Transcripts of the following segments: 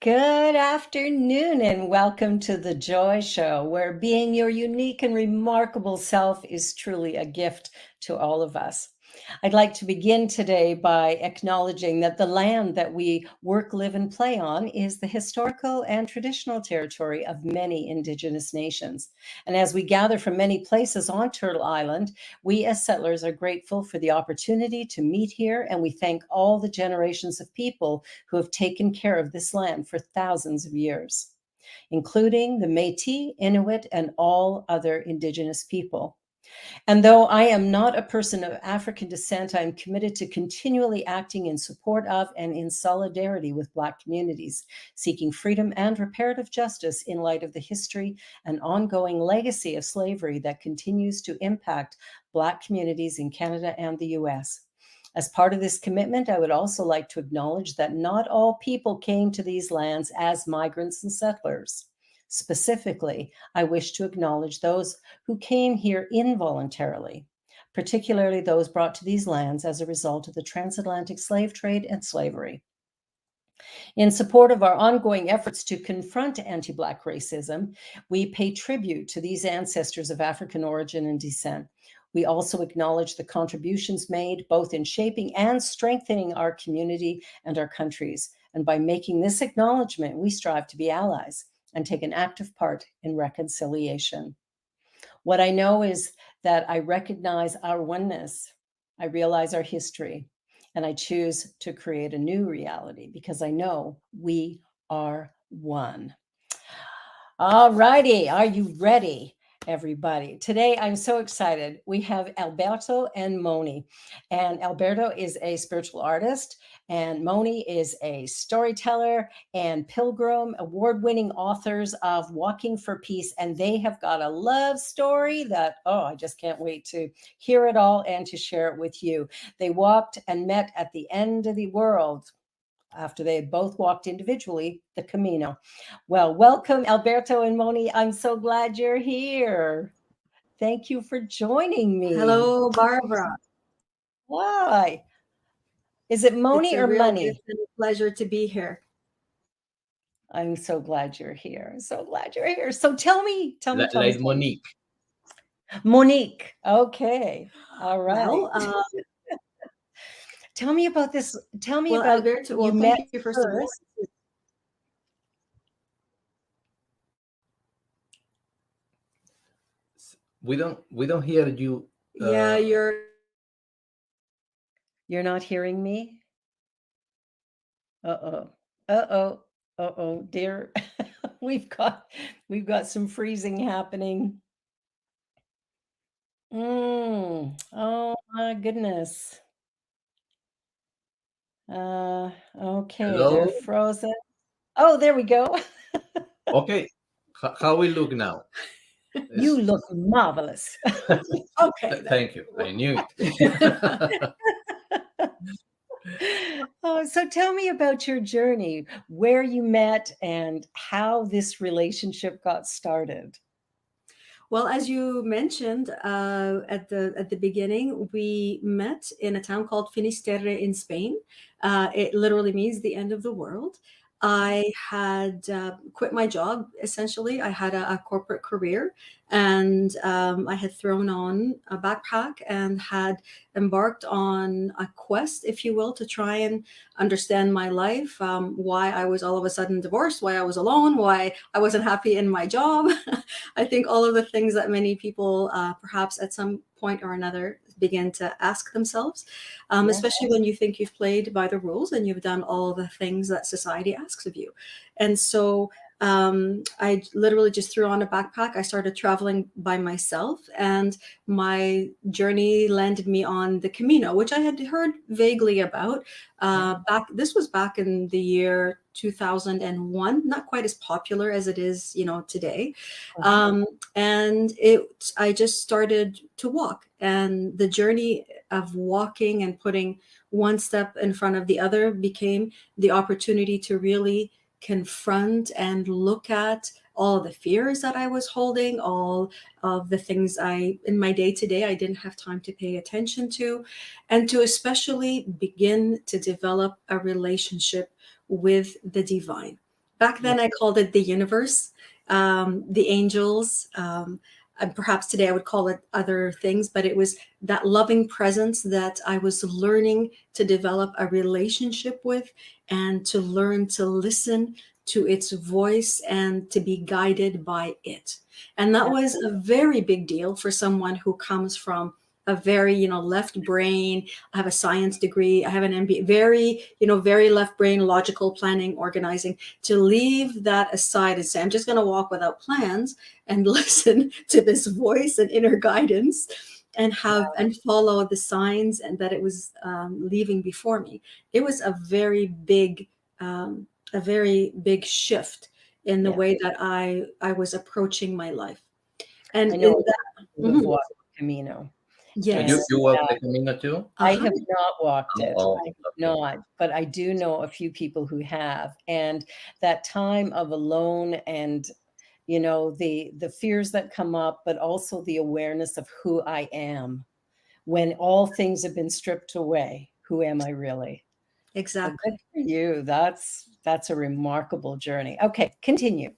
Good afternoon and welcome to The Joy Show, where being your unique and remarkable self is truly a gift to all of us. I'd like to begin today by acknowledging that the land that we work, live, and play on is the historical and traditional territory of many Indigenous nations. And as we gather from many places on Turtle Island, we as settlers are grateful for the opportunity to meet here, and we thank all the generations of people who have taken care of this land for thousands of years, including the Métis, Inuit, and all other Indigenous people. And though I am not a person of African descent, I am committed to continually acting in support of and in solidarity with Black communities, seeking freedom and reparative justice in light of the history and ongoing legacy of slavery that continues to impact Black communities in Canada and the US. As part of this commitment, I would also like to acknowledge that not all people came to these lands as migrants and settlers. Specifically, I wish to acknowledge those who came here involuntarily, particularly those brought to these lands as a result of the transatlantic slave trade and slavery. In support of our ongoing efforts to confront anti-Black racism, we pay tribute to these ancestors of African origin and descent. We also acknowledge the contributions made both in shaping and strengthening our community and our countries. And by making this acknowledgement, we strive to be allies and take an active part in reconciliation. What I know is that I recognize our oneness, I realize our history, and I choose to create a new reality because I know we are one. All righty, are you ready, everybody? Today, I'm so excited. We have Alberto and Mony. And Alberto is a spiritual artist, and Mony is a storyteller and pilgrim, award-winning authors of Walking for Peace. And they have got a love story that, I just can't wait to hear it all and to share it with you. They walked and met at the end of the world after they had both walked individually the Camino. Well, welcome, Alberto and Mony. I'm so glad you're here. Thank you for joining me. Hello, Barbara. Why? Is it Mony or Money? It's a pleasure to be here. I'm so glad you're here. I'm so glad you're here. So tell me. Like Monique. Monique. Okay. All right. Well, tell me about this. Tell me about Alberto. Well, thank you first of all. We don't hear you. Yeah, you're not hearing me. Dear. we've got some freezing happening. Oh my goodness. Okay, Hello? They're frozen. Oh, there we go. Okay, how we look now? You look marvelous. Okay. Thank you. I knew it. So tell me about your journey, where you met, and how this relationship got started. Well, as you mentioned at the beginning, we met in a town called Finisterre in Spain. It literally means the end of the world. I had quit my job, essentially. I had a corporate career, and I had thrown on a backpack and had embarked on a quest, if you will, to try and understand my life, why I was all of a sudden divorced, why I was alone, why I wasn't happy in my job. I think all of the things that many people perhaps at some point or another begin to ask themselves, especially when you think you've played by the rules and you've done all the things that society asks of you. And so I literally just threw on a backpack. I started traveling by myself, and my journey landed me on the Camino, which I had heard vaguely about. This was back in the year 2001, not quite as popular as it is, today. And I just started to walk, and the journey of walking and putting one step in front of the other became the opportunity to really confront and look at all the fears that I was holding, all of the things in my day-to-day I didn't have time to pay attention to, and to especially begin to develop a relationship with the divine. Back then, I called it the universe, the angels. And perhaps today I would call it other things, but it was that loving presence that I was learning to develop a relationship with and to learn to listen to its voice and to be guided by it. And that was a very big deal for someone who comes from a very, left brain. I have a science degree. I have an MBA, very, very left brain, logical planning, organizing. To leave that aside and say, I'm just going to walk without plans and listen to this voice and inner guidance and follow the signs and that it was leaving before me. It was a very big shift in the way that I was approaching my life. And I know in that, you've walked the Camino. yes. You walk the Camino too? I have not walked it. Oh, I have not, but I do know a few people who have. And that time of alone and the fears that come up, but also the awareness of who I am when all things have been stripped away. Who am I really? So Exactly. good for you. That's a remarkable journey. Okay, continue.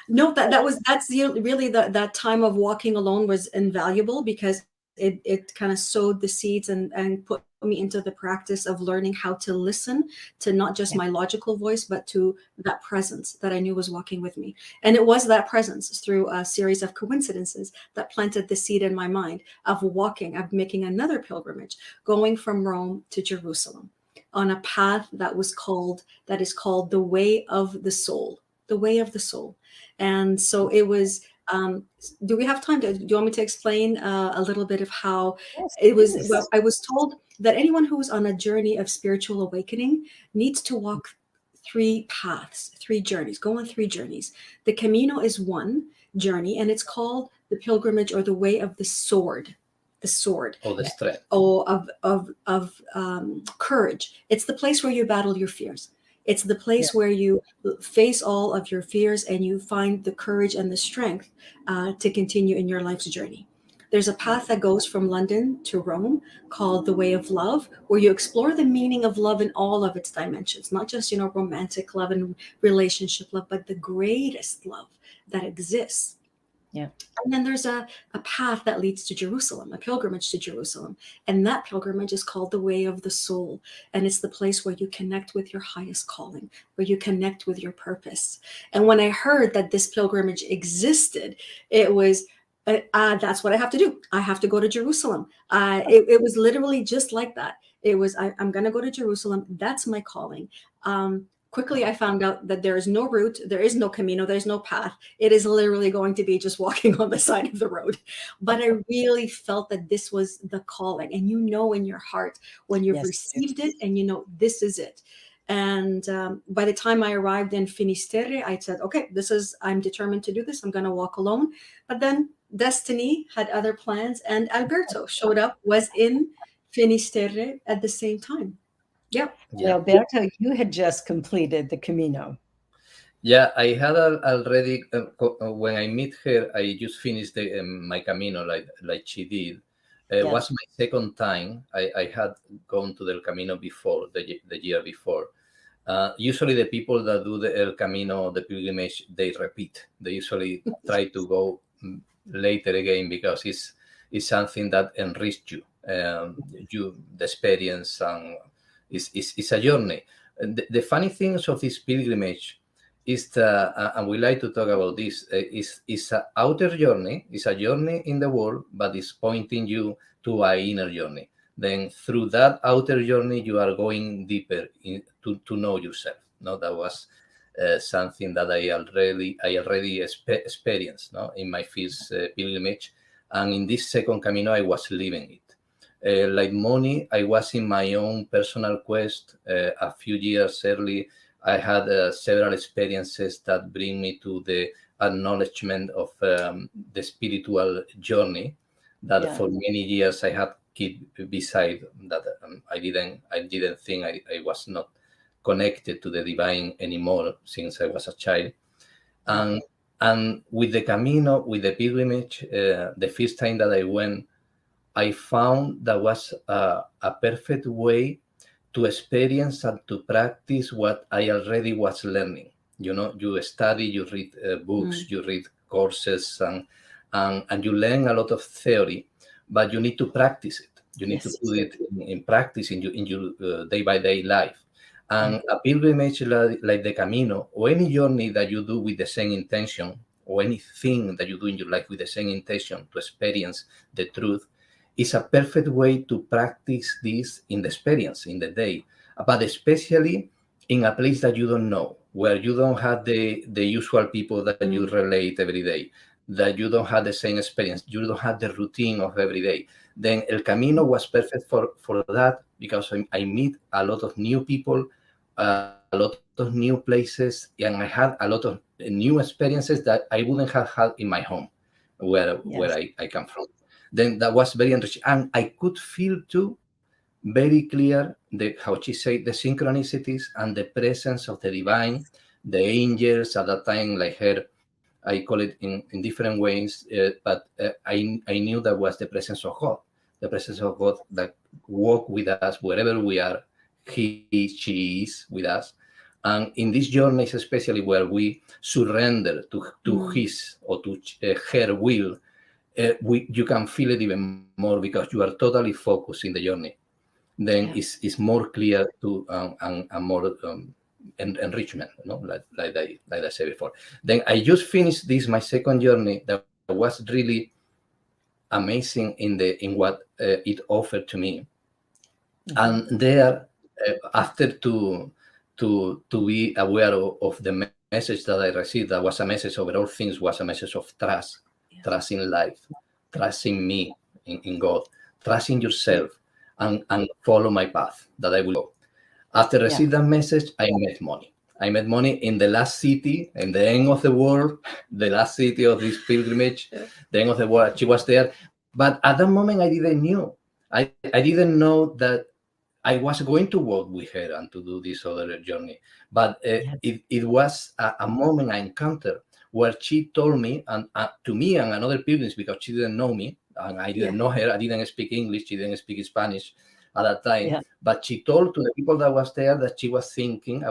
No, really that time of walking alone was invaluable because it kind of sowed the seeds and put me into the practice of learning how to listen to not just my logical voice, but to that presence that I knew was walking with me. And it was that presence through a series of coincidences that planted the seed in my mind of making another pilgrimage, going from Rome to Jerusalem on a path that is called the way of the soul, the way of the soul. And so it was, do we have time do you want me to explain a little bit of how it was? Well, I was told that anyone who is on a journey of spiritual awakening needs to walk 3 paths, 3 journeys, go on 3 journeys. The Camino is one journey, and it's called the pilgrimage or the way of the sword. The sword. Oh, the strength. Of courage. It's the place where you battle your fears. It's the place where you face all of your fears and you find the courage and the strength to continue in your life's journey. There's a path that goes from London to Rome called the Way of Love, where you explore the meaning of love in all of its dimensions, not just, romantic love and relationship love, but the greatest love that exists. Yeah. And then there's a path that leads to Jerusalem, a pilgrimage to Jerusalem. And that pilgrimage is called the Way of the Soul. And it's the place where you connect with your highest calling, where you connect with your purpose. And when I heard that this pilgrimage existed, it was, that's what I have to do. I have to go to Jerusalem. It was literally just like that. It was, I'm going to go to Jerusalem. That's my calling. Quickly, I found out that there is no route, there is no Camino, there's no path. It is literally going to be just walking on the side of the road. But I really felt that this was the calling. And in your heart when you've received it and this is it. And by the time I arrived in Finisterre, I said, okay, I'm determined to do this. I'm going to walk alone. But then destiny had other plans. And Alberto showed up, was in Finisterre at the same time. Yep. Yeah. Alberto, you had just completed the Camino. Yeah, I had already, when I met her, I just finished my Camino like she did. It was my second time. I had gone to the Camino before, the year before. Usually the people that do the El Camino, the pilgrimage, they repeat. They usually try to go later again because it's something that enriches you, the experience, and it's a journey. The funny things of this pilgrimage is and we like to talk about this, is an outer journey, it's a journey in the world, but it's pointing you to an inner journey. Then through that outer journey, you are going deeper to know yourself. No, that was something that I already experienced, no, in my first pilgrimage, and in this second Camino, I was living it. Like Mony, I was in my own personal quest. A few years early, I had several experiences that bring me to the acknowledgement of the spiritual journey that for many years I had kept beside. That I didn't think I was not connected to the divine anymore since I was a child. And with the Camino, with the pilgrimage, the first time that I went, I found that was a perfect way to experience and to practice what I already was learning. You study, you read books, you read courses, and you learn a lot of theory, but you need to practice it. You need to put it in practice in your day-by-day life. And a pilgrimage like the Camino, or any journey that you do with the same intention, or anything that you do in your life with the same intention to experience the truth, is a perfect way to practice this in the experience, in the day, but especially in a place that you don't know, where you don't have the usual people that you relate every day, that you don't have the same experience, you don't have the routine of every day. Then El Camino was perfect for that, because I meet a lot of new people, a lot of new places, and I had a lot of new experiences that I wouldn't have had in my home, where I come from. Then that was very enriching, and I could feel too very clear how she said, the synchronicities and the presence of the divine, the angels at that time, like her. I call it in different ways, but I knew that was the presence of God that walk with us wherever we are. She is with us. And in these journeys, especially where we surrender to his or to her will, you can feel it even more, because you are totally focused in the journey. Then it's more clear to and more enrichment, like I said before. Then I just finished my second journey that was really amazing in what it offered to me. And there, after to be aware of the message that I received, that was a message over all things, was a message of trust, trust in life, trust in me, in God, trust in yourself, and follow my path that I will go. After receiving that message, I met Mony. I met Mony in the last city, in the end of the world, the last city of this pilgrimage, the end of the world. She was there. But at that moment, I didn't know. I didn't know that I was going to work with her and to do this other journey. But it was a moment I encountered where she told me, and to me and another pilgrims, because she didn't know me, and I didn't know her. I didn't speak English. She didn't speak Spanish at that time. But she told to the people that was there that she was thinking,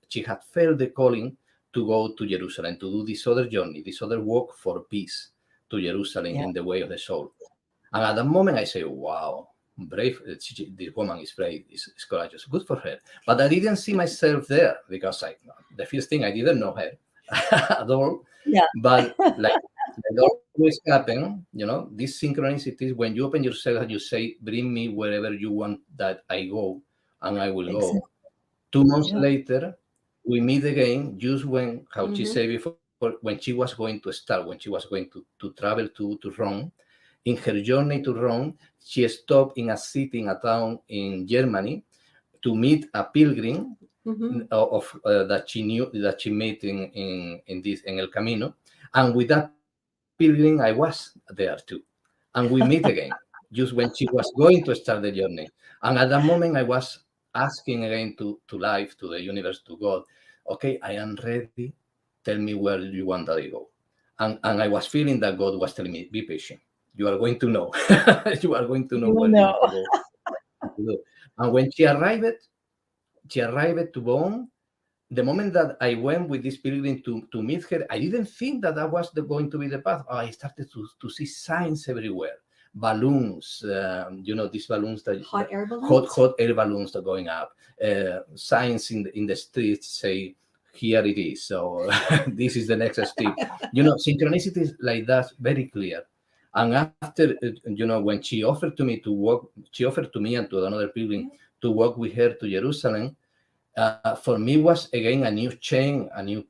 she had felt the calling to go to Jerusalem, to do this other journey, this other walk for peace to Jerusalem in the way of the soul. And at that moment, I say, wow, brave. This woman is brave, is courageous. Good for her. But I didn't see myself there, because the first thing, I didn't know her at all. But like always happen, these synchronicities, when you open yourself and you say, bring me wherever you want that I go, and I will go. 2 months later, we meet again, just when, how she said before, when she was going to start, when she was going to travel to Rome. In her journey to Rome, she stopped in a city, in a town in Germany, to meet a pilgrim that she knew, that she met in El Camino. And with that pilgrim, I was there too. And we meet again, just when she was going to start the journey. And at that moment, I was asking again to life, to the universe, to God, okay, I am ready. Tell me where you want that I go. And I was feeling that God was telling me, be patient. You are going to know. You are going to know where you need to go. And when she arrived to Bonn. The moment that I went with this pilgrim to meet her, I didn't think that was going to be the path. I started to see signs everywhere. Balloons, these balloons that hot air balloons, hot air balloons that are going up. Signs in the streets say, here it is. So this is the next step. Synchronicities like that, very clear. And after, when she offered to me to walk, she offered to me and to another pilgrim to walk with her to Jerusalem. For me was again a new chain, a new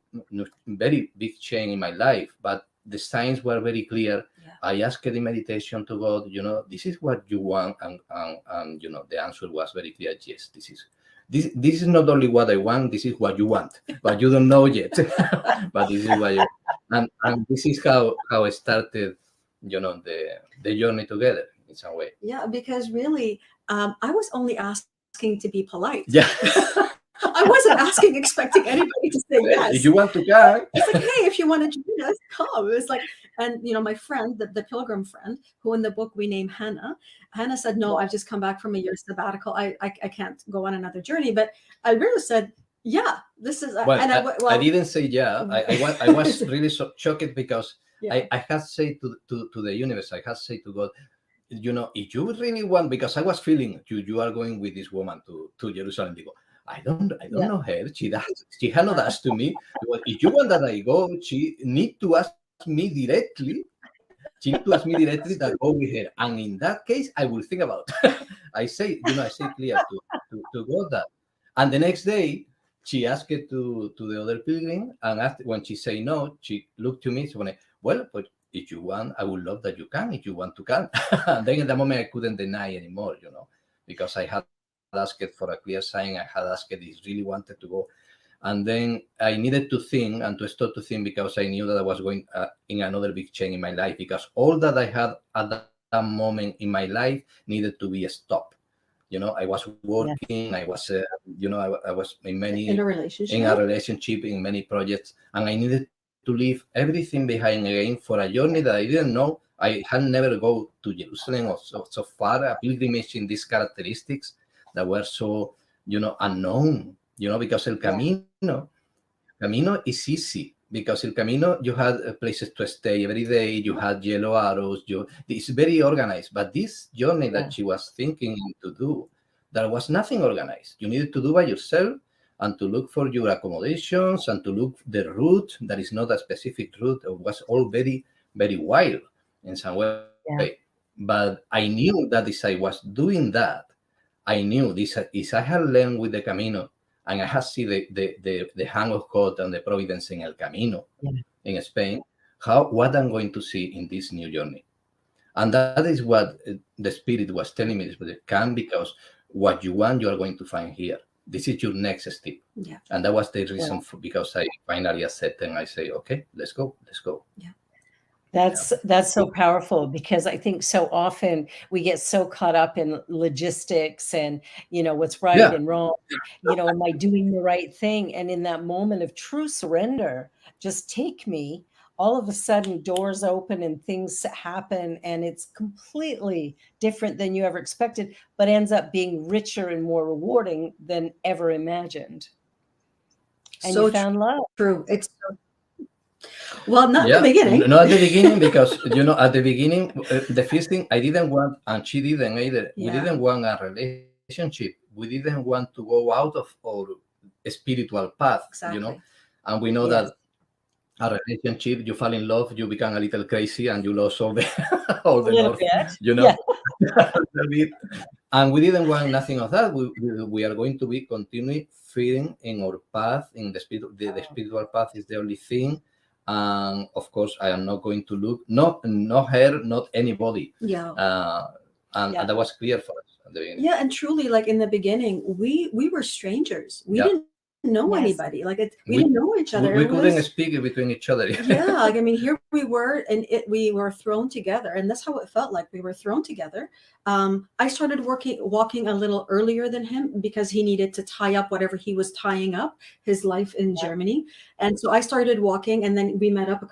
very big chain in my life. But the signs were very clear. I asked in meditation to God, this is what you want, and the answer was very clear. Yes, this is not only what I want. This is what you want, but you don't know yet. But this is what you want. And this is how I started, the journey together in some way. Yeah, because really, I was only asking to be polite. Yeah. I wasn't asking, expecting anybody to say yes. If you want to come, it's like, hey, if you want to join us, come. It's like, and my friend, the pilgrim friend, who in the book we name Hannah said, no, I've just come back from a year sabbatical. I can't go on another journey. But Alberto said, Yeah, this is Well, and I didn't say yeah. I was really shocked because yeah. I had said to the universe, I had said to God, if you really want, because I was feeling you are going with this woman to Jerusalem. I don't Yeah. know her. She had not asked to me. If you want that I go, she need to ask me directly. She need to ask me directly that go with her. And in that case, I will think about. I say clear to God that. And the next day, she asked it to the other pilgrim, and after, when she say no, she looked to me. She went, well, but if you want, I would love that you can. If you want to can. And then in that moment, I couldn't deny anymore, because I had asked for a clear sign. I had asked if really wanted to go. And then I needed to think and to stop to think, because I knew that I was going in another big change in my life, because all that I had at that moment in my life needed to be stopped. I was working, I was, I was in a relationship, in many projects, and I needed to leave everything behind again for a journey that I didn't know. I had never go to Jerusalem or so far, a pilgrimage in these characteristics that were so, unknown, because El Camino is easy, because El Camino, you had places to stay every day, you had yellow arrows, it's very organized. But this journey that she was thinking to do, there was nothing organized. You needed to do by yourself, and to look for your accommodations, and to look the route that is not a specific route. It was all very, very wild in some way. Yeah. But I knew that as I was doing that, I knew this is I had learned with the Camino, and I had seen the hand of God and the providence in El Camino in Spain, what I'm going to see in this new journey. And that is what the Spirit was telling me. Come, because what you want, you are going to find here. This is your next step. Yeah. And that was the reason because I finally accepted, and I say, okay, let's go. Yeah. That's so powerful, because I think so often we get so caught up in logistics and, what's right and wrong, am I doing the right thing? And in that moment of true surrender, just take me, all of a sudden doors open and things happen, and it's completely different than you ever expected, but ends up being richer and more rewarding than ever imagined. And So you found love. True. It's well, not at the beginning. Not at the beginning, because at the beginning, the first thing I didn't want, and she didn't either. We didn't want a relationship. We didn't want to go out of our spiritual path. Exactly. And we know that a relationship, you fall in love, you become a little crazy, and you lose all the little bit. And we didn't want nothing of that. We are going to be continuing feeding in our path, in the spirit. The spiritual path is the only thing. And of course, I am not going to look, not her, not anybody. Yeah. And that was clear for us at the beginning. Yeah, and truly, like in the beginning, we were strangers. We didn't know anybody. Like we didn't know each other. We couldn't speak between each other. Yeah, like here we were, and we were thrown together, and that's how it felt like. We were thrown together. I started walking a little earlier than him, because he needed to tie up whatever he was tying up, his life in Germany, and so I started walking, and then we met up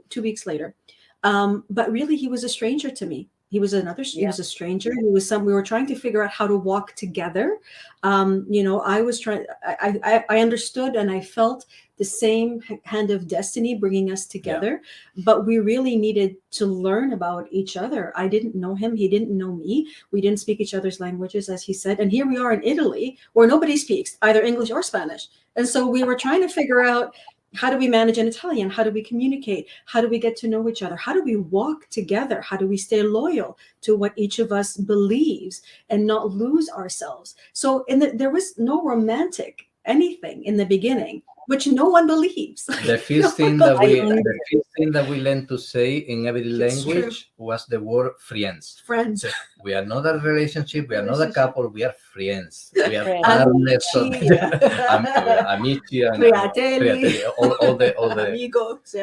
2 weeks later. But really, he was a stranger to me. He was he was a stranger. He was we were trying to figure out how to walk together. I was trying, I understood, and I felt the same hand of destiny bringing us together, but we really needed to learn about each other. I didn't know him. He didn't know me. We didn't speak each other's languages, as he said. And here we are in Italy, where nobody speaks either English or Spanish. And so we were trying to figure out, how do we manage in Italian? How do we communicate? How do we get to know each other? How do we walk together? How do we stay loyal to what each of us believes and not lose ourselves? So there was no romantic anything in the beginning, which no one believes. The first thing that we learned to say in every language was the word friends. Friends. So we are not a relationship. We are not a couple. We are friends. We are partners. Amici, Fratelli, all the amigos.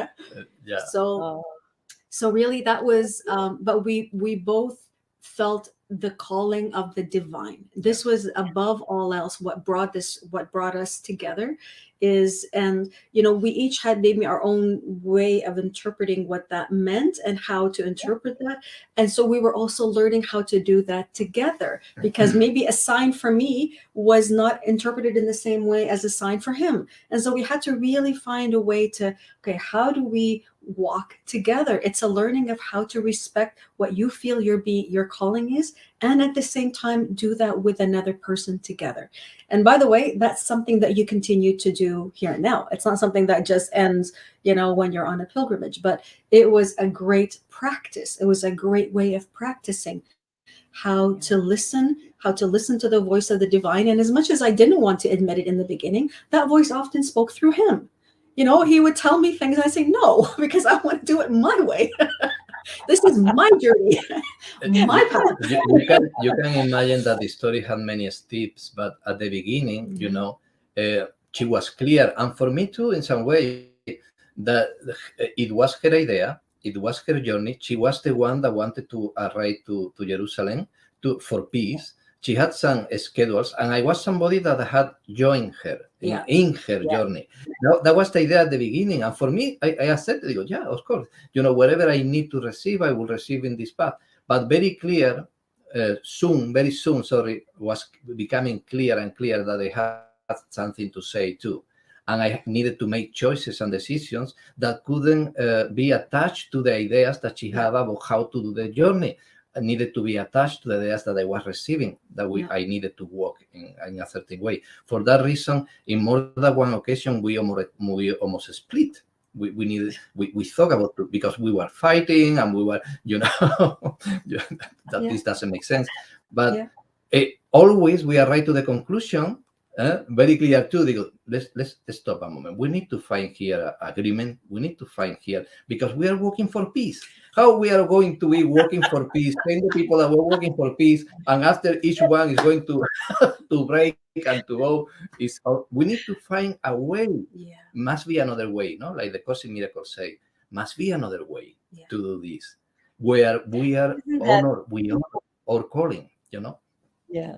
So really, that was. But we both felt the calling of the divine. This was above all else what brought us together is, and we each had maybe our own way of interpreting what that meant and how to interpret that. And so we were also learning how to do that together, because maybe a sign for me was not interpreted in the same way as a sign for him. And so we had to really find a way to, okay, how do we walk together? It's a learning of how to respect what you feel your calling is, and at the same time do that with another person together. And by the way, that's something that you continue to do here and now. It's not something that just ends when you're on a pilgrimage, but it was a great practice. It was a great way of practicing how to listen to the voice of the divine. And as much as I didn't want to admit it in the beginning, that voice often spoke through him. He would tell me things and I say no, because I want to do it my way. This is my journey, my path. You can imagine that the story had many steps, but at the beginning, she was clear. And for me too, in some way, that it was her idea, it was her journey. She was the one that wanted to arrive to Jerusalem for peace. She had some schedules, and I was somebody that had joined her in her journey. That was the idea at the beginning. And for me, I accepted it. Yeah, of course. Whatever I need to receive, I will receive in this path. But very clear, very soon, was becoming clear and clear that I had something to say too. And I needed to make choices and decisions that couldn't be attached to the ideas that she had about how to do the journey. I needed to be attached to the ideas that I was receiving, that I needed to walk in a certain way. For that reason, in more than one occasion, we almost split. We thought about it because we were fighting and we were, this doesn't make sense. But always we arrive to the conclusion, very clear too. Let's stop a moment. We need to find here agreement. We need to find here, because we are working for peace. How we are going to be working for peace? 10 people that were working for peace, and after each one is going to to break and to go, we need to find a way. Must be another way, no? Like the Course in Miracles say, must be another way to do this, where we are honor our calling, Yeah.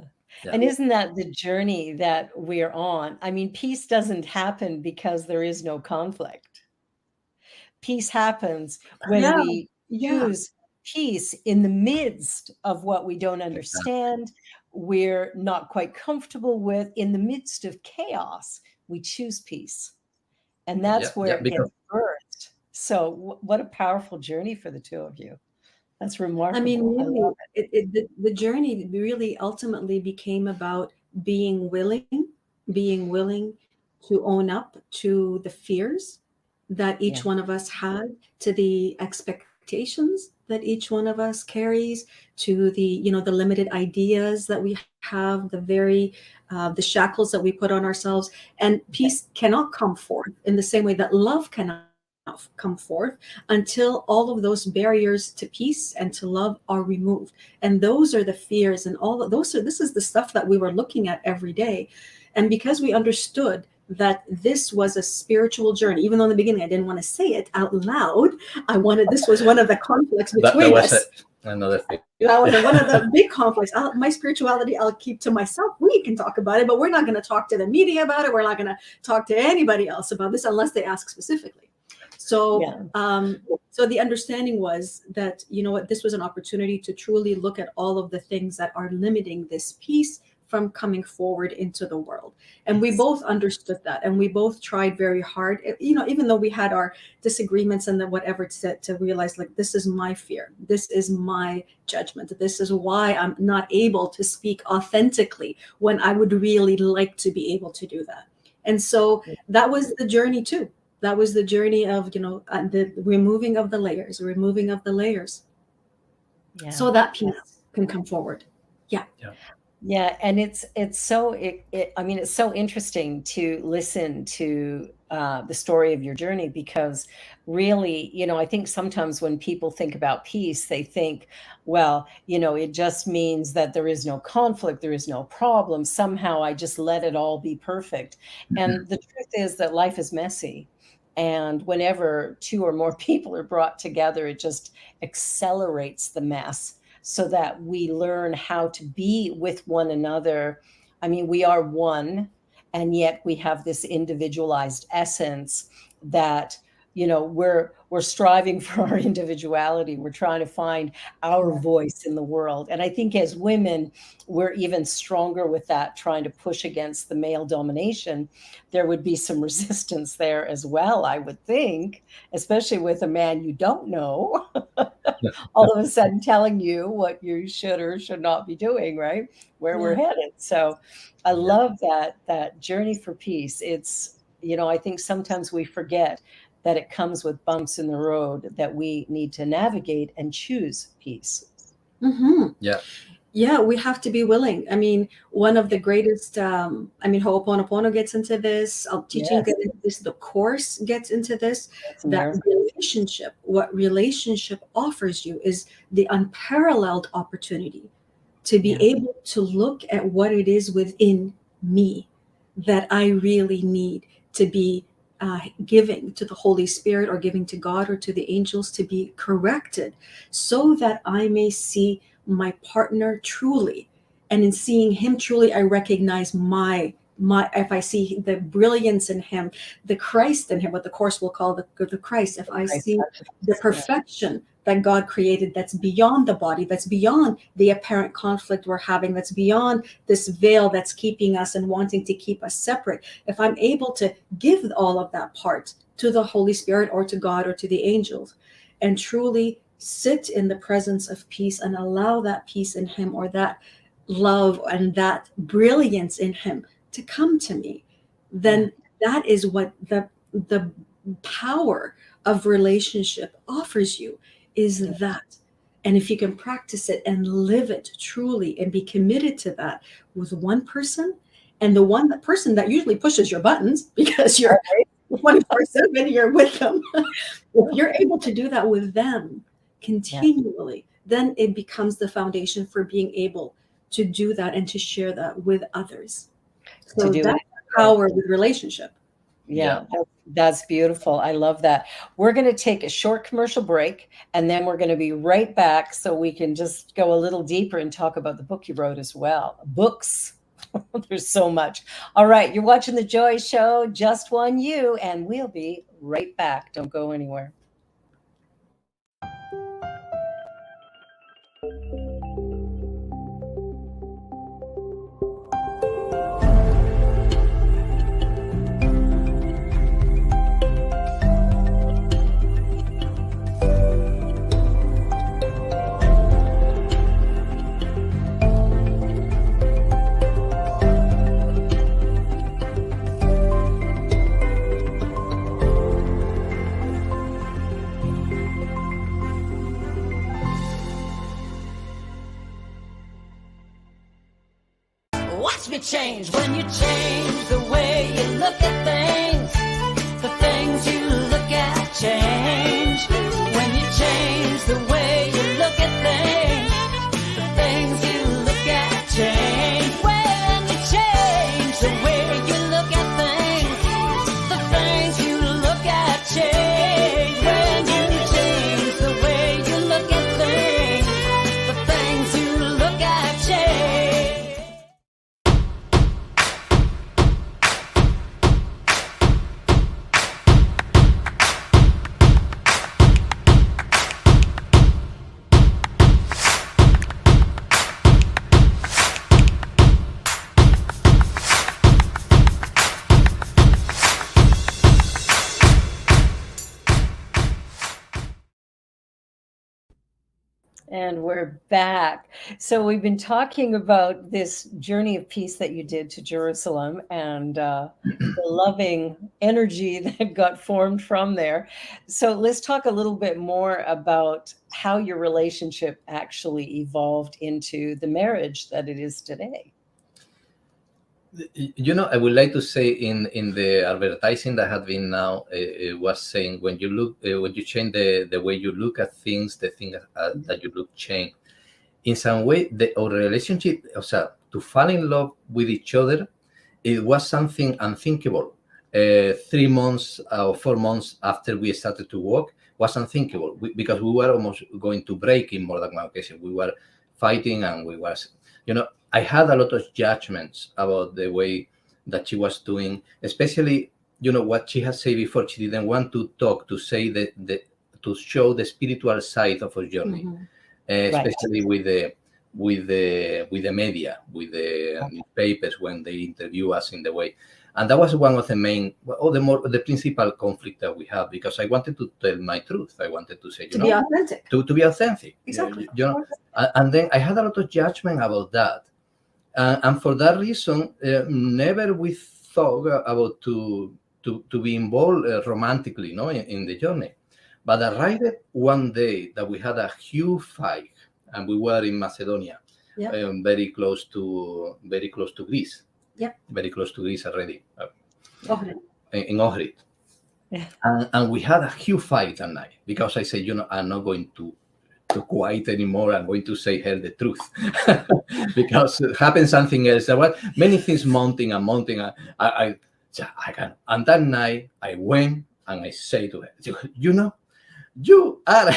And isn't that the journey that we're on? I mean, peace doesn't happen because there is no conflict. Peace happens when we choose peace in the midst of what we don't understand, we're not quite comfortable with. In the midst of chaos, we choose peace. And that's where it gets birthed. So what a powerful journey for the two of you. That's remarkable. I mean, really, the journey really ultimately became about being willing to own up to the fears that each one of us had, to the expectations that each one of us carries, to the the limited ideas that we have, the shackles that we put on ourselves. And peace cannot come forth in the same way that love cannot come forth until all of those barriers to peace and to love are removed. And those are the fears, and all of those this is the stuff that we were looking at every day. And because we understood that this was a spiritual journey, even though in the beginning I didn't want to say it out loud, this was one of the conflicts between us. Another thing. That was one of the big conflicts. My spirituality, I'll keep to myself. We can talk about it, but we're not going to talk to the media about it. We're not going to talk to anybody else about this unless they ask specifically. So, so the understanding was that, this was an opportunity to truly look at all of the things that are limiting this peace from coming forward into the world. And we both understood that, and we both tried very hard, even though we had our disagreements and whatever, to realize, like, this is my fear, this is my judgment, this is why I'm not able to speak authentically when I would really like to be able to do that. And so that was the journey too. That was the journey of, the removing of the layers, so that peace can come forward. Yeah, and it's so interesting to listen to the story of your journey, because really, I think sometimes when people think about peace, they think, well, it just means that there is no conflict, there is no problem. Somehow I just let it all be perfect. And the truth is that life is messy. And whenever two or more people are brought together, it just accelerates the mess. so that we learn how to be with one another. I mean, we are one, and yet we have this individualized essence that, you know, we're striving for our individuality. We're trying to find our voice in the world. And I think as women, we're even stronger with that, trying to push against the male domination. There would be some resistance there as well, I would think, especially with a man you don't know, all of a sudden telling you what you should or should not be doing, right? Where we're headed. So I love that journey for peace. It's, you know, I think sometimes we forget that it comes with bumps in the road, that we need to navigate and choose peace. Yeah, we have to be willing. I mean, one of the greatest, I mean, Ho'oponopono gets into this, teaching gets into this, the Course gets into this, that relationship, what relationship offers you is the unparalleled opportunity to be able to look at what it is within me that I really need to be giving to the Holy Spirit, or giving to God or to the angels, to be corrected, so that I may see my partner truly. And in seeing him truly, I recognize my if I see the brilliance in him, the Christ in him, what the Course will call the Christ, if I see the perfection that God created, that's beyond the body, that's beyond the apparent conflict we're having, that's beyond this veil that's keeping us and wanting to keep us separate. If I'm able to give all of that part to the Holy Spirit, or to God, or to the angels, and truly sit in the presence of peace and allow that peace in him, or that love and that brilliance in him to come to me, then that is what the power of relationship offers you, is that. And if you can practice it and live it truly, and be committed to that with one person, and the person that usually pushes your buttons, because you're 24/7, you're with them. If you're able to do that with them continually, then it becomes the foundation for being able to do that and to share that with others. So that's power with relationship. That's beautiful. I love that. We're going to take a short commercial break, and then we're going to be right back so we can just go a little deeper and talk about the book you wrote as well. Books. There's so much. All right. You're watching The Joy Show, Just One You, and we'll be right back. Don't go anywhere. Watch me change when you change the way you look at things. The things you look at change when you change the way you look at things. The things you look at change when you change the way you look at things. The things you look at change when you change the way you look at things. The things you look at change. And we're back. So we've been talking about this journey of peace that you did to Jerusalem, and the loving energy that got formed from there. So let's talk a little bit more about how your relationship actually evolved into the marriage that it is today. You know, I would like to say in the advertising that had been now, it was saying when you look, when you change the way you look at things, the thing that you look change. In some way, our relationship, to fall in love with each other, it was something unthinkable. 3 months or 4 months after we started to work was unthinkable, because we were almost going to break in more than one occasion. We were fighting, and we was, I had a lot of judgments about the way that she was doing, especially, what she has said before. She didn't want to talk, to say to show the spiritual side of her journey, especially with the media, with the newspapers when they interview us in the way. And that was one of the main, or the principal conflict that we have, because I wanted to tell my truth. I wanted to say, to be authentic. To be authentic. Exactly. And then I had a lot of judgment about that. And for that reason, never we thought about to be involved romantically, in the journey. But arrived one day that we had a huge fight, and we were in Macedonia, very close to Greece. Yeah. Very close to Greece already. Ohrid. In Ohrid. Yeah. And we had a huge fight that night, because I said, I'm not going to quiet anymore. I'm going to say her the truth. Because it happened something else. There were many things mounting. I can. And that night I went and I say to her, you are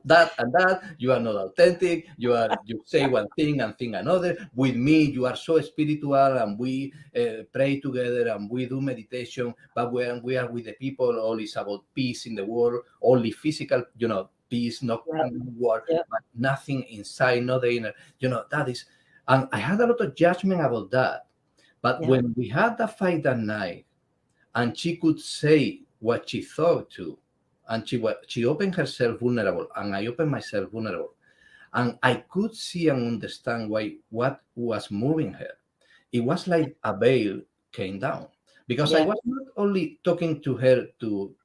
that and that. You are not authentic. You say one thing and think another. With me, you are so spiritual, and we pray together and we do meditation. But when we are with the people, all is about peace in the world. Only physical, peace, not war, but nothing inside, not the inner. That is. And I had a lot of judgment about that. But when we had that fight that night, and she could say what she thought too, and she opened herself vulnerable, and I opened myself vulnerable, and I could see and understand what was moving her. It was like a veil came down, because I was not only talking to her to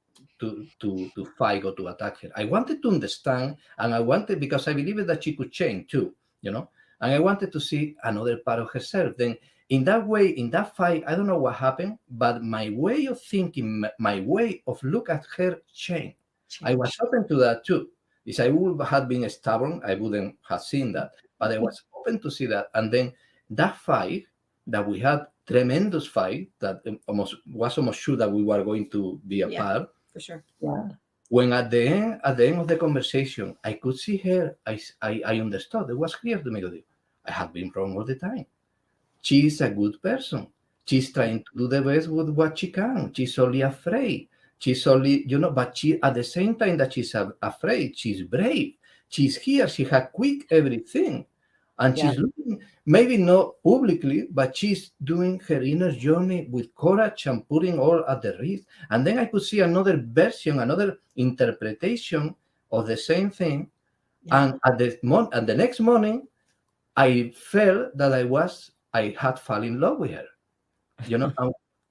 fight or to attack her. I wanted to understand, and because I believed that she could change too, and I wanted to see another part of herself. Then in that way, in that fight, I don't know what happened, but my way of thinking, my way of look at her changed. I was open to that too. If I would have been stubborn, I wouldn't have seen that. But I was open to see that. And then that fight that we had, tremendous fight, that was almost sure that we were going to be apart. For sure. Yeah. When at the end of the conversation, I could see her, I understood. It was clear to me that I had been wrong all the time. She is a good person. She's trying to do the best with what she can. She's only afraid. She's only, but she, at the same time that she's afraid, she's brave. She's here. She had quit everything. And she's looking, maybe not publicly, but she's doing her inner journey with courage and putting all at the risk. And then I could see another version, another interpretation of the same thing. Yeah. And at the next morning, I felt that I had fallen in love with her.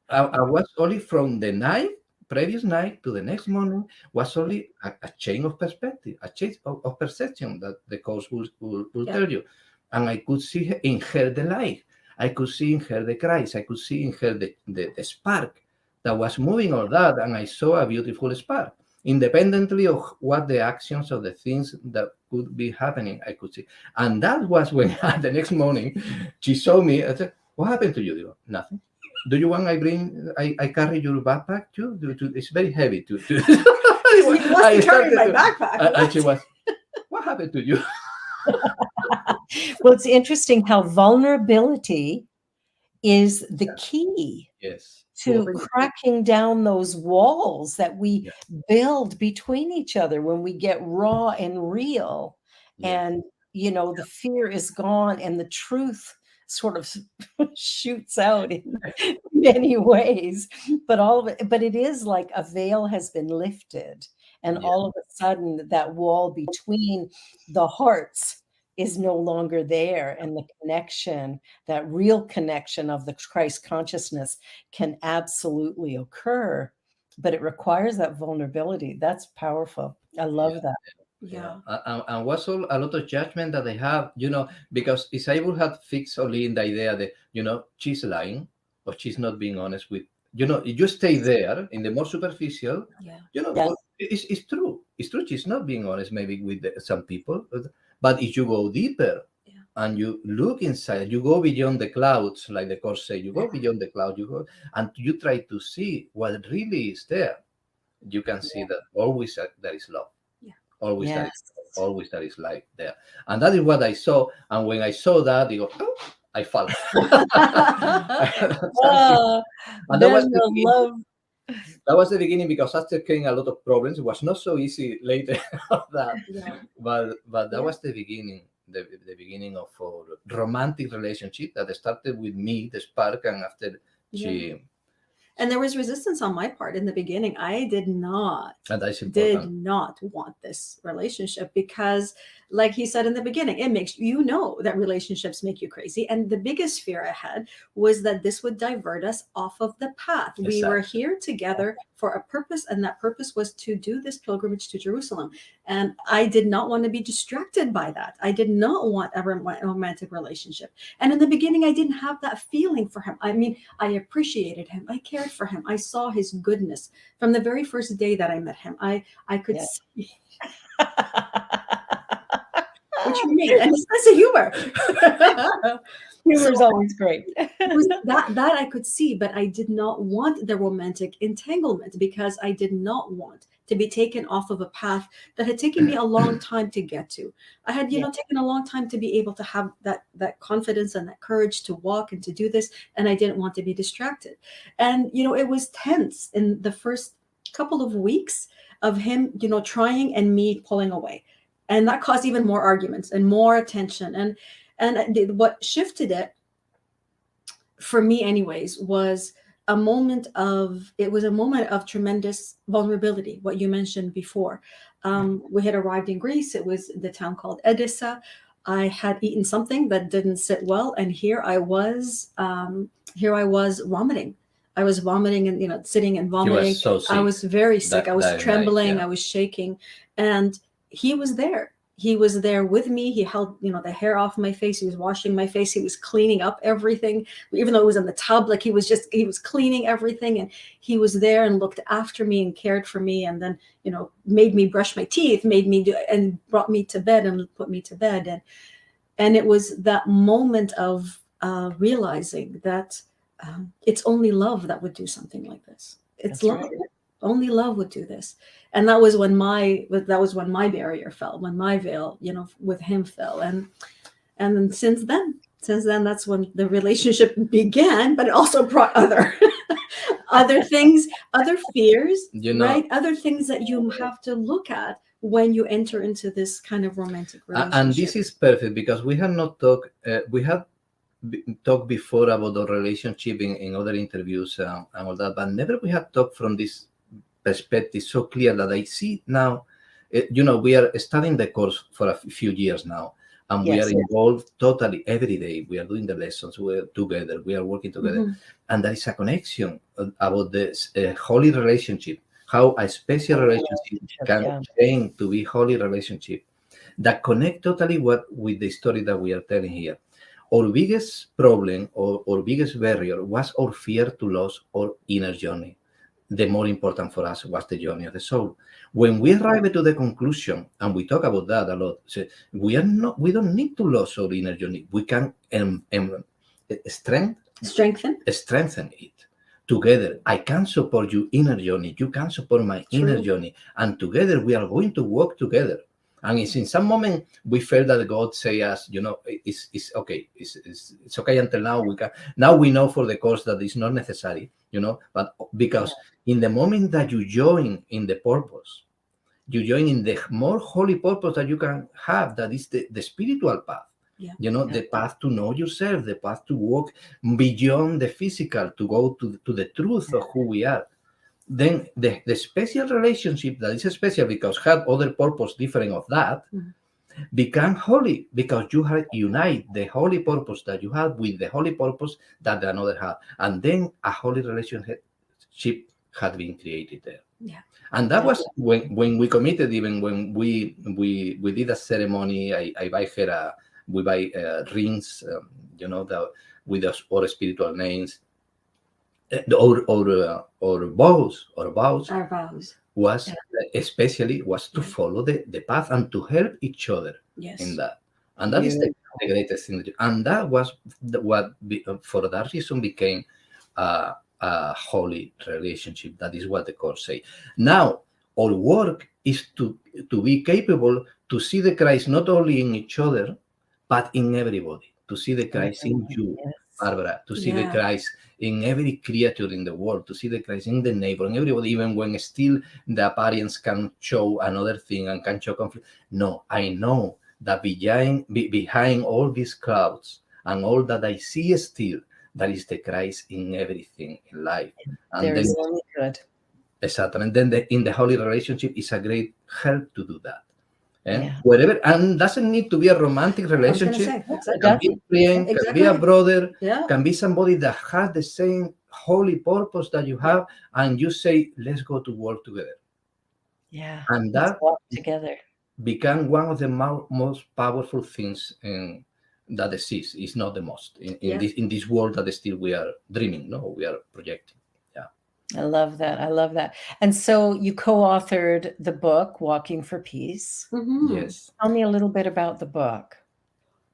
I was only from the previous night to the next morning was only a change of perspective, a change of perception that the course will tell you. And I could see in her the light. I could see in her the Christ. I could see in her the spark that was moving all that. And I saw a beautiful spark. Independently of what the actions of the things that could be happening, I could see. And that was when the next morning she saw me. I said, "What happened to you?" Nothing. Do you want I carry your backpack too? It's very heavy to. I carried my backpack. And she was, "What happened to you?" Well, it's interesting how vulnerability is the key. Yes. To cracking down those walls that we build between each other when we get raw and real. And, the fear is gone and the truth sort of shoots out in many ways. But it is like a veil has been lifted. And all of a sudden that wall between the hearts is no longer there, and the connection, that real connection of the Christ consciousness can absolutely occur, but it requires that vulnerability. That's powerful. I love that. Yeah. And was a lot of judgment that they have, because if I would have fixed only in the idea that, she's lying or she's not being honest with, you stay there in the more superficial, it's true. It's true. She's not being honest maybe with some people. But if you go deeper and you look inside, you go beyond the clouds, like the Course says, you go beyond the cloud, and you try to see what really is there. You can see that always there is love. Always Yes. always that is like there. And that is what I saw. And when I saw that, I go, oh, I fall. Oh, And that then was the the beginning. love. That was the beginning, because after came a lot of problems. It was not so easy later of that, Yeah. but that Yeah. was the beginning, the beginning of our romantic relationship that started with me, the spark, and after she. And there was resistance on my part in the beginning. I did not And that's important. want this relationship because, like he said in the beginning, it makes that relationships make you crazy. And the biggest fear I had was that this would divert us off of the path. We were Exactly. here together for a purpose, and that purpose was to do this pilgrimage to Jerusalem. And I did not want to be distracted by that. I did not want a romantic relationship. And in the beginning, I didn't have that feeling for him. I mean, I appreciated him. I cared for him. I saw his goodness from the very first day that I met him. I could Yes. see, which you mean, and his sense of humor. Humor's always great. It was that I could see, but I did not want the romantic entanglement because I did not want to be taken off of a path that had taken me a long time to get to. I had, taken a long time to be able to have that confidence and that courage to walk and to do this, and I didn't want to be distracted. And it was tense in the first couple of weeks of him, trying and me pulling away, and that caused even more arguments and more attention. And what shifted it for me anyways was a moment of tremendous vulnerability, what you mentioned before. We had arrived in Greece. It was the town called Edessa. I had eaten something that didn't sit well, and here I was vomiting. I was vomiting and sitting and vomiting. You were so sick. I was very sick. I was trembling. Night, yeah. I was shaking, and he was there. He was there with me. He held, the hair off my face. He was washing my face. He was cleaning up everything, even though it was in the tub. Like he was cleaning everything, and he was there and looked after me and cared for me. And then, made me brush my teeth, and brought me to bed and put me to bed. And it was that moment of realizing that it's only love that would do something like this. It's love. Right. Only love would do this. And that was when my barrier fell, when my veil, with him fell. And then since then, that's when the relationship began, but it also brought other things, other fears, right? Other things that you have to look at when you enter into this kind of romantic relationship. And this is perfect because we have not talked, we have talked before about the relationship in other interviews and all that, but never we have talked from this perspective so clear that I see now. We are studying the course for a few years now, and we are involved totally every day. We are doing the lessons, we're together, we are working together, and there is a connection about this holy relationship, how a special relationship can change to be holy relationship that connect totally with the story that we are telling here. Our biggest problem or biggest barrier was our fear to lose our inner journey. The more important for us was the journey of the soul. When we arrive to the conclusion, and we talk about that a lot, so we don't need to lose our inner journey. We can strengthen it together. I can support your inner journey. You can support my inner journey, and together we are going to work together. And it's in some moment we felt that God say us, it's okay. It's okay until now. Now we know for the course that it's not necessary, but because in the moment that you join in the purpose, you join in the more holy purpose that you can have, that is the spiritual path. The path to know yourself, the path to walk beyond the physical, to go to the truth of who we are. Then the special relationship that is special because had other purpose different of that become holy because you have unite the holy purpose that you have with the holy purpose that another had, and then a holy relationship had been created there. And that was when we committed. Even when we did a ceremony, I buy her we buy rings, with our spiritual names. Our vows was especially to follow the path and to help each other in that, and that is the greatest thing. And that was what for that reason became a holy relationship. That is what the course say. Now our work is to be capable to see the Christ not only in each other, but in everybody, to see the Christ in you, Yes. Barbara, to see the Yeah. Christ in every creature in the world, to see the Christ in the neighbor, in everybody, even when still the appearance can show another thing and can show conflict. No, I know that behind all these clouds and all that I see still, that is the Christ in everything in life. And There then, is only good. exactly, and then in the holy relationship is a great help to do that. Yeah. Whatever, and doesn't need to be a romantic I was going to relationship. say, exactly. Can be a friend, can be a Exactly. brother, Yeah. can be somebody that has the same holy purpose that you have, and you say, let's go to work together. Yeah. And Let's that walk together. become one of the most powerful things that exists. It's not the most Yeah. in this world that still we are dreaming, no, we are projecting. I love that. I love that. And so you co-authored the book, Walking for Peace. Mhm. Yes. Tell me a little bit about the book.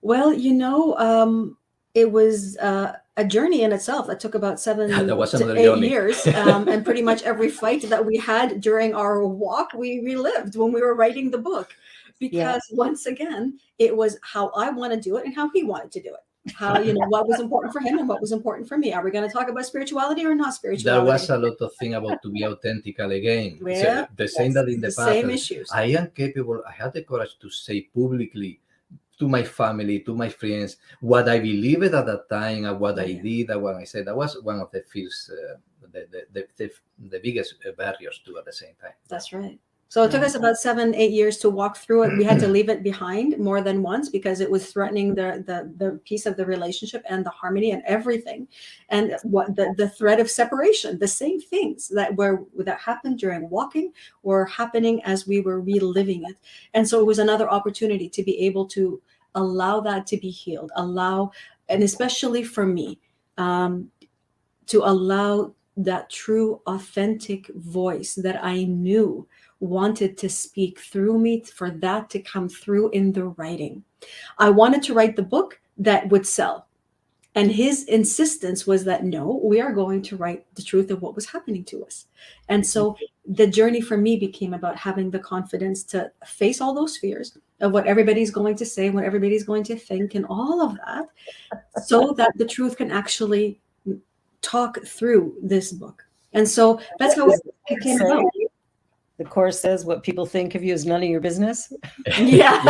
Well, it was a journey in itself that took about 7 That was to another 8 journey. years. And pretty much every fight that we had during our walk, we relived when we were writing the book. Because once again, it was how I want to do it and how he wanted to do it. How, what was important for him and what was important for me. Are we going to talk about spirituality or not spirituality? There was a lot of thing about to be authentical again. Yeah. The same that in the The past. same issues. I am capable. I had the courage to say publicly to my family, to my friends, what I believed at that time and what I did and what I said. That was one of the first, the biggest barriers to at the same time. That's right. So it took us about 7, 8 years to walk through it. We had to leave it behind more than once because it was threatening the piece of the relationship and the harmony and everything. And what the threat of separation, the same things that happened during walking were happening as we were reliving it. And so it was another opportunity to be able to allow that to be healed, and especially for me, to allow that true, authentic voice that I knew wanted to speak through me, for that to come through in the writing. I wanted to write the book that would sell. And his insistence was that, no, we are going to write the truth of what was happening to us. And so the journey for me became about having the confidence to face all those fears of what everybody's going to say, what everybody's going to think, and all of that, so that the truth can actually talk through this book. And so that's how it came about. The course says what people think of you is none of your business. Yeah.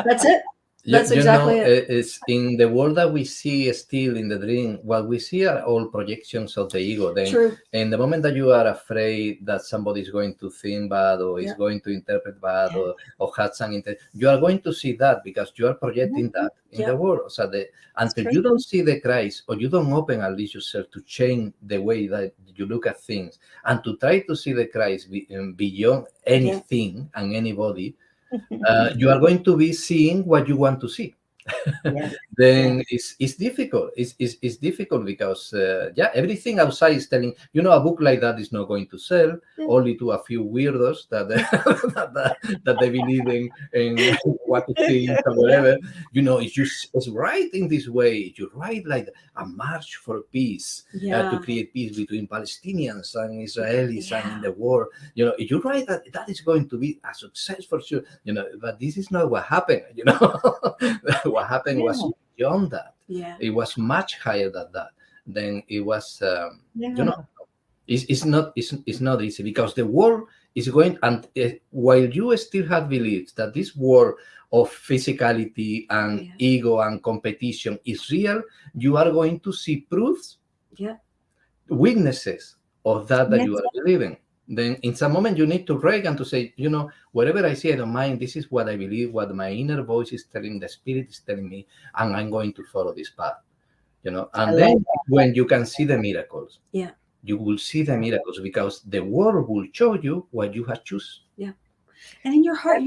That's it. That's exactly it. It's in the world that we see still in the dream, what we see are all projections of the ego. Then True. in the moment that you are afraid that somebody is going to think bad or is going to interpret bad or have some you are going to see that because you are projecting that in the world. So until you don't see the Christ or you don't open at least yourself to change the way that you look at things and to try to see the Christ beyond anything and anybody, you are going to be seeing what you want to see. Then it's difficult. It's difficult because everything outside is telling a book like that is not going to sell. Only to a few weirdos that they believe in what to think or whatever. It's right in this way. You write like a march for peace to create peace between Palestinians and Israelis and in the war. You write that is going to be a success for sure. But this is not what happened. What happened was beyond that. It was much higher than that. Then it was, it's not easy because the world is going, and while you still have beliefs that this world of physicality and ego and competition is real, you are going to see proofs, witnesses of that you are believing. Then in some moment you need to break and to say, whatever I see, I don't mind. This is what I believe, what my inner voice is telling, the spirit is telling me, and I'm going to follow this path. And then when you can see the miracles, you will see the miracles because the world will show you what you have chosen. And in your heart,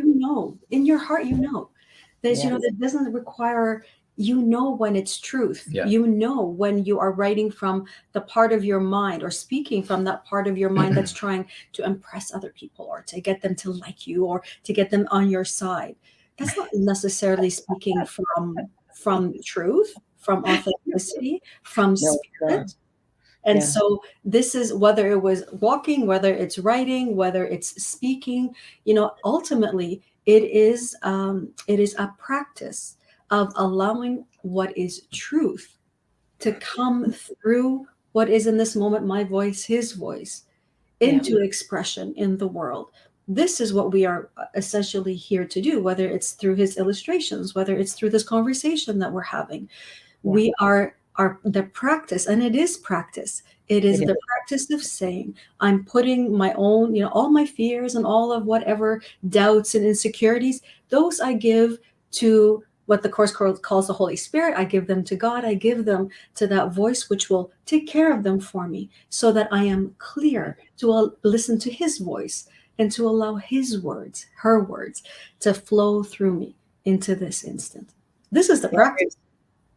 there's, that doesn't require, when it's truth, when you are writing from the part of your mind or speaking from that part of your mind that's trying to impress other people or to get them to like you or to get them on your side. That's not necessarily speaking from truth, from authenticity, from spirit. And Yeah. so this is, whether it was walking, whether it's writing, whether it's speaking, ultimately it is a practice of allowing what is truth to come through what is in this moment my voice, his voice, into expression in the world. This is what we are essentially here to do, whether it's through his illustrations, whether it's through this conversation that we're having. We are the practice, and it is practice. It is the practice of saying, I'm putting my own, all my fears and all of whatever doubts and insecurities, those I give to what the Course calls the Holy Spirit. I give them to God. I give them to that voice which will take care of them for me, so that I am clear to listen to his voice and to allow his words, her words, to flow through me into this instant. This is the practice.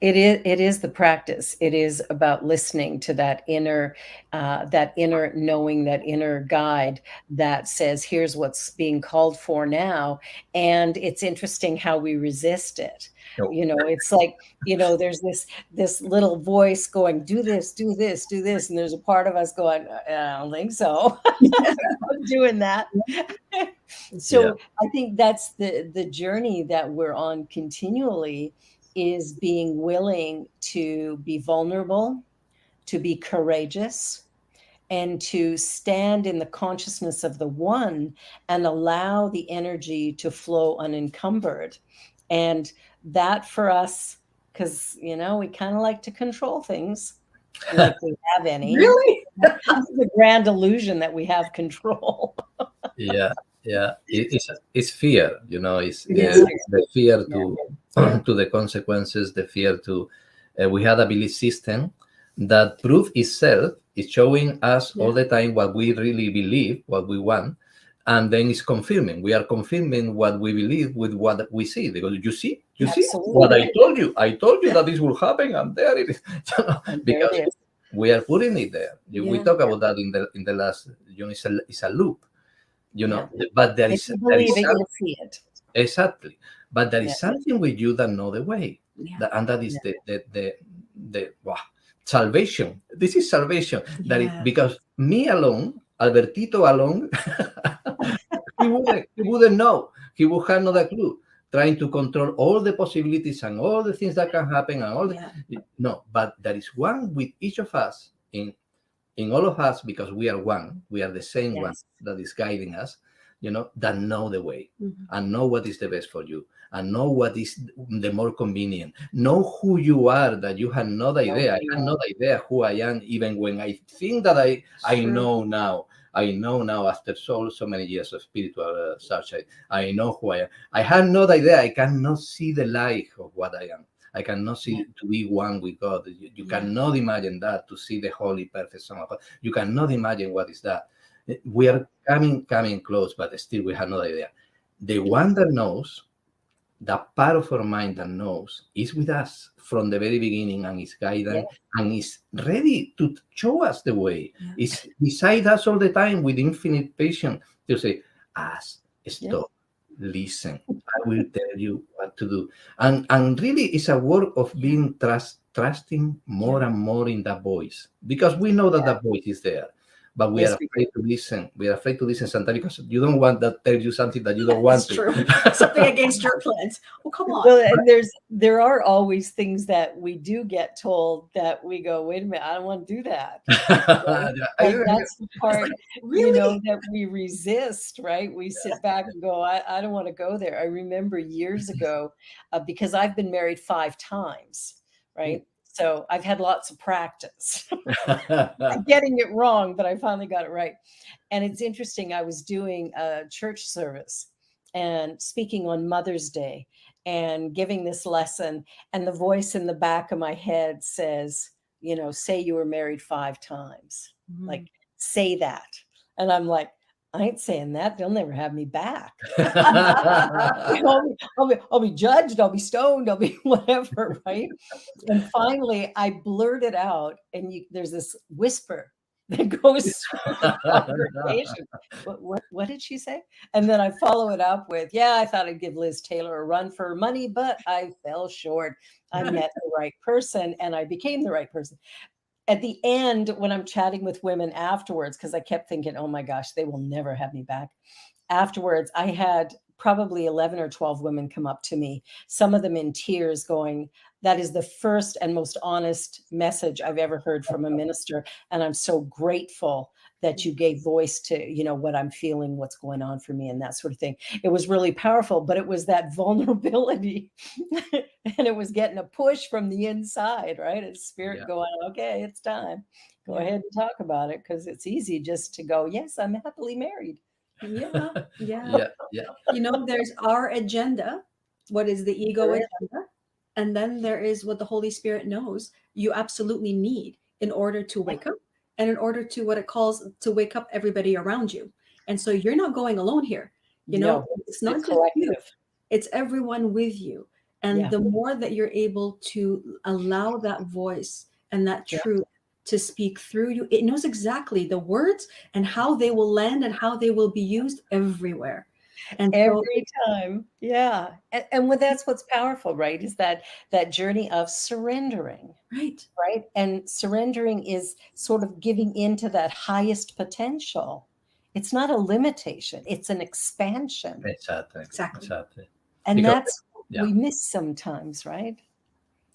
It is the practice. It is about listening to that inner knowing, that inner guide that says, here's what's being called for now. And it's interesting how we resist it. It's like, there's this little voice going, do this, do this, do this. And there's a part of us going, I don't think so. I'm doing that. So I think that's the journey that we're on continually, is being willing to be vulnerable, to be courageous, and to stand in the consciousness of the one and allow the energy to flow unencumbered. And that for us, because, we kind of like to control things, like we have any. Really? It's the grand illusion that we have control. Yeah. It's fear, it's Yes. the fear to the consequences, the fear to we had a belief system that proof itself is showing us all the time what we really believe, what we want, and then it's confirming. We are confirming what we believe with what we see. They go, you see what I told you that this will happen, and there it is. Because we are putting it there. We talk about that in the last, it's a loop. But there is, you'll see it. Exactly. But there is something with you that know the way. And that is the salvation. This is salvation. That is, because me alone, Albertito alone, he wouldn't know. He would have not a clue. Trying to control all the possibilities and all the things that can happen and all no, but there is one with each of us, in all of us, because we are one, we are the same one that is guiding us, that know the way and know what is the best for you and know what is the more convenient. Know who you are, that you have no idea. I have no idea who I am, even when I think that I know now. I know now, after so many years of spiritual search, I know who I am. I have no idea. I cannot see the light of what I am. I cannot see to be one with God. You cannot imagine that, to see the holy, perfect Son of God. You cannot imagine what is that. We are coming close, but still we have no idea. The one that knows, that part of our mind that knows, is with us from the very beginning and is guiding and is ready to show us the way. It's beside us all the time with infinite patience to say, ask, stop, listen, I will tell you what to do. And really it's a work of being trusting more and more in that voice, because we know that that voice is there. But we are afraid to listen. We are afraid to listen sometimes because you don't want that tell you something that you don't want to. True. Something against your plans. Well, come on. Well, and there are always things that we do get told that we go, wait a minute, I don't want to do that. That's the part, that we resist, right? We sit back and go, I don't want to go there. I remember years ago, because I've been married 5 times, right? So I've had lots of practice getting it wrong, but I finally got it right. And it's interesting. I was doing a church service and speaking on Mother's Day and giving this lesson. And the voice in the back of my head says, say you were married 5 times, like say that. And I'm like, I ain't saying that. They'll never have me back. I'll be judged. I'll be stoned. I'll be whatever, right? And finally, I blurted out, and there's this whisper that goes through the congregation. What did she say? And then I follow it up with, I thought I'd give Liz Taylor a run for her money, but I fell short. I met the right person, and I became the right person. at the end, when I'm chatting with women afterwards, because I kept thinking, oh my gosh, they will never have me back. Afterwards, I had probably 11 or 12 women come up to me, some of them in tears, going, that is the first and most honest message I've ever heard from a minister. And I'm so grateful that you gave voice to, you know, what I'm feeling, what's going on for me, and that sort of thing. It was really powerful, but it was that vulnerability and it was getting a push from the inside, right? It's spirit Yeah. going, okay, it's time. Go Yeah. ahead and talk about it, because it's easy just to go, yes, I'm happily married. Yeah. Yeah. Yeah, yeah, You know, there's our agenda. What is the ego There is. agenda? And then there is what the Holy Spirit knows you absolutely need in order to wake up, and in order to what it calls to wake up everybody around you. And so you're not going alone here. You know, No, it's not it's just you, collective. it's everyone with you. And Yeah. the more that you're able to allow that voice and that Yeah. truth to speak through you, it knows exactly the words and how they will land and how they will be used everywhere. And so, Every time. Yeah. And well, that's what's powerful, right? Is that journey of surrendering, right. right? And surrendering is sort of giving into that highest potential. It's not a limitation, it's an expansion. exactly, Exactly. exactly. And Because- that's what yeah. we miss sometimes, right?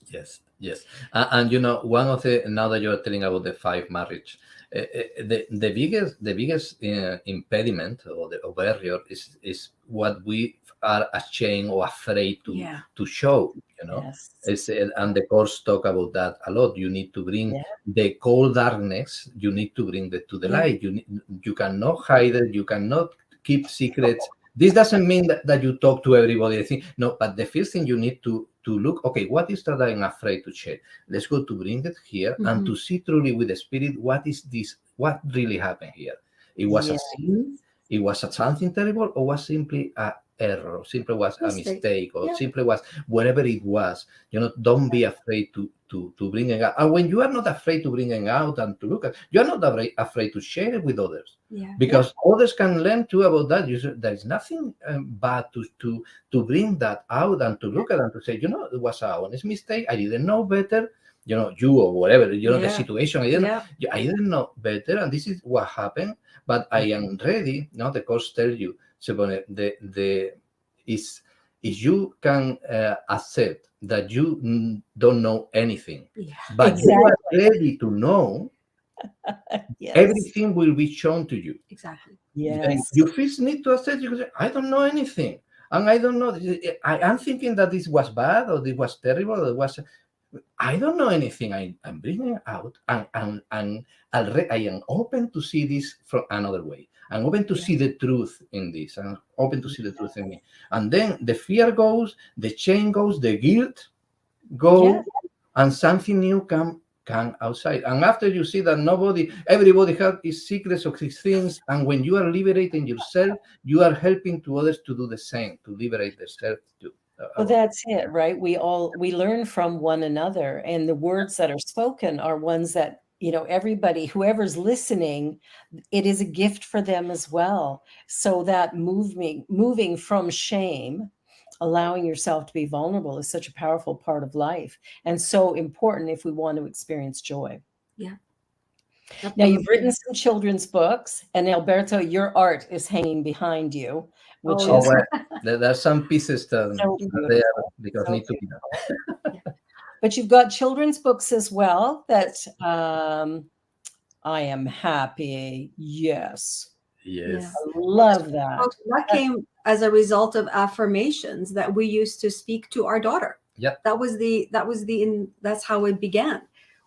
Yes, yes, and you know, one of the, now that you're telling about the 5 marriage, the biggest impediment or barrier is what we are ashamed or afraid Yeah. to show. You know, Yes. and the course talk about that a lot. You need to bring Yeah. the cold darkness. You need to bring it to the Yeah. light. You cannot hide it. You cannot keep secrets. This doesn't mean that you talk to everybody. No, but the first thing you need to look, okay, what is that I'm afraid to share? Let's go to bring it here and to see truly with the spirit, what is this? What really happened here? It was Yeah. a sin, it was something terrible, or was simply a error, or simply was a mistake, or Yeah. simply was whatever it was. You know, don't be afraid to bring it out. And when you are not afraid to bring it out and to look at, you are not afraid to share it with others. Yeah. Because others can learn too about that. There is nothing bad to bring that out and to look at and to say, you know, it was a honest mistake. I didn't know better. You know, you or whatever, you know, the situation. I didn't know better, and this is what happened. But I am ready. Now the course tells you, so is you can accept that you don't know anything, but you are ready to know. Yes. Everything will be shown to you. Exactly. Yes. You first need to accept. You can say, I don't know anything, and I don't know. I'm thinking that this was bad, or this was terrible, or it was. I don't know anything. I'm bringing it out, and I am open to see this from another way. I'm open to see the truth in this. I'm open to see the truth in me. And then the fear goes, the shame goes, the guilt goes, and something new come outside. And after you see that everybody has his secrets of his things, and when you are liberating yourself, you are helping to others to do the same, to liberate themselves too. Well, that's it, right? We learn from one another, and the words that are spoken are ones that, you know, everybody, whoever's listening, it is a gift for them as well. So that moving from shame, allowing yourself to be vulnerable is such a powerful part of life, and so important if we want to experience joy. Yeah. Now, you've written some children's books, and Alberto, your art is hanging behind you, which is well, there's some pieces that so there because need to be done. But you've got children's books as well that I am happy. Yes. Yes. I love that. That came as a result of affirmations that we used to speak to our daughter. Yeah. That's how it began,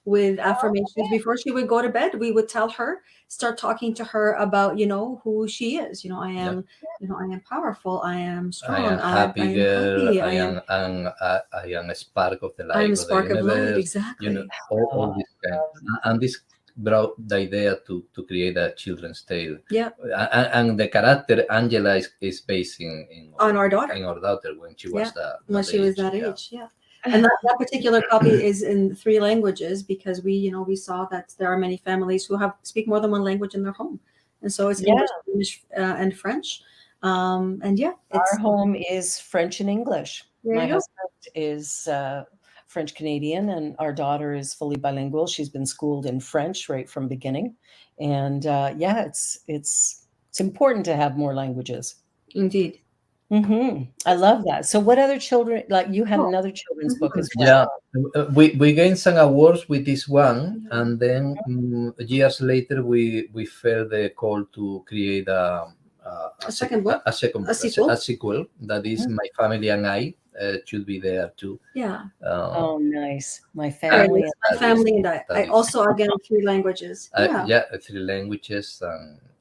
with affirmations. Before she would go to bed, we would start talking to her about, you know, who she is. You know, I am powerful. I am strong. I am happy girl. I am a spark of the light. I am a of spark the of light. universe. Exactly. You know, all this kind. And this brought the idea to create a children's tale. Yeah. And the character Angela is based on our daughter. In our daughter when she was that age. Yeah. And that particular copy is in 3 languages, because we saw that there are many families who speak more than one language in their home, and so it's English and French, and our home is French and English. My husband is French Canadian, and our daughter is fully bilingual. She's been schooled in French right from beginning, and yeah, it's important to have more languages. Indeed. I love that. So, what other children? Like you had another children's book as well. Yeah, we gained some awards with this one, and then years later we felt the call to create a second book, a sequel that is My Family and I. Should be there too. Yeah. Oh, nice. My family. My family and I also, again, 3 languages. Yeah, 3 languages.